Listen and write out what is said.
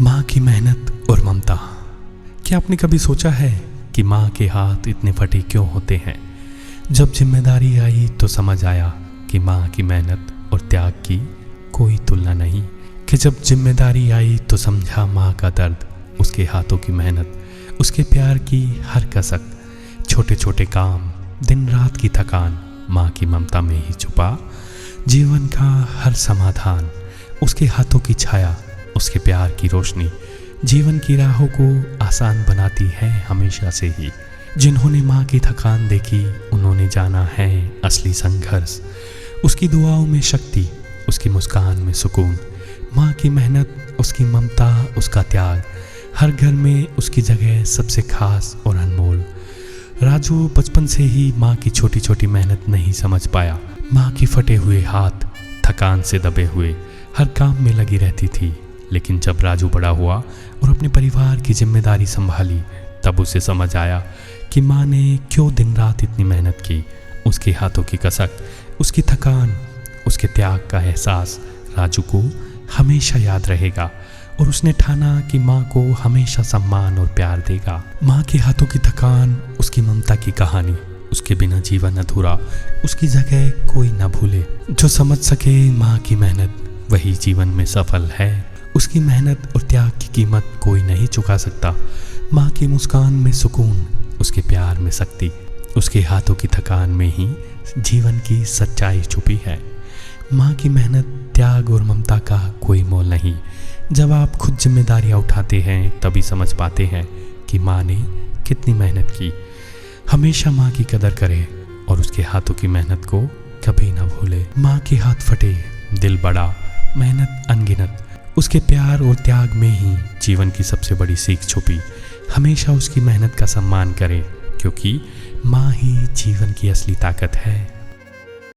माँ की मेहनत और ममता। क्या आपने कभी सोचा है कि माँ के हाथ इतने फटे क्यों होते हैं? जब जिम्मेदारी आई तो समझ आया कि माँ की मेहनत और त्याग की कोई तुलना नहीं। कि जब जिम्मेदारी आई तो समझा माँ का दर्द, उसके हाथों की मेहनत, उसके प्यार की हर कसक, छोटे छोटे काम, दिन रात की थकान, माँ की ममता में ही छुपा जीवन का हर समाधान। उसके हाथों की छाया, उसके प्यार की रोशनी जीवन की राहों को आसान बनाती है हमेशा से ही। जिन्होंने माँ की थकान देखी उन्होंने जाना है असली संघर्ष। उसकी दुआओं में शक्ति, उसकी मुस्कान में सुकून। माँ की मेहनत, उसकी ममता, उसका त्याग, हर घर में उसकी जगह सबसे खास और अनमोल। राजू बचपन से ही माँ की छोटी छोटी मेहनत नहीं समझ पाया। माँ की फटे हुए हाथ, थकान से दबे हुए, हर काम में लगी रहती थी। लेकिन जब राजू बड़ा हुआ और अपने परिवार की जिम्मेदारी संभाली, तब उसे समझ आया कि माँ ने क्यों दिन रात इतनी मेहनत की। उसके हाथों की कसक, उसकी थकान, उसके त्याग का एहसास राजू को हमेशा याद रहेगा और उसने ठाना कि माँ को हमेशा सम्मान और प्यार देगा। माँ के हाथों की थकान, उसकी ममता की कहानी, उसके बिना जीवन अधूरा, उसकी जगह कोई ना भूले। जो समझ सके माँ की मेहनत वही जीवन में सफल है। उसकी मेहनत और त्याग की कीमत कोई नहीं चुका सकता। माँ की मुस्कान में सुकून, उसके प्यार में शक्ति, उसके हाथों की थकान में ही जीवन की सच्चाई छुपी है। माँ की मेहनत, त्याग और ममता का कोई मोल नहीं। जब आप खुद जिम्मेदारियाँ उठाते हैं तभी समझ पाते हैं कि माँ ने कितनी मेहनत की। हमेशा माँ की कदर करें और उसके हाथों की मेहनत को कभी ना भूले। माँ के हाथ फटे, दिल बड़ा, मेहनत अनगिनत, उसके प्यार और त्याग में ही जीवन की सबसे बड़ी सीख छुपी। हमेशा उसकी मेहनत का सम्मान करें, क्योंकि माँ ही जीवन की असली ताकत है।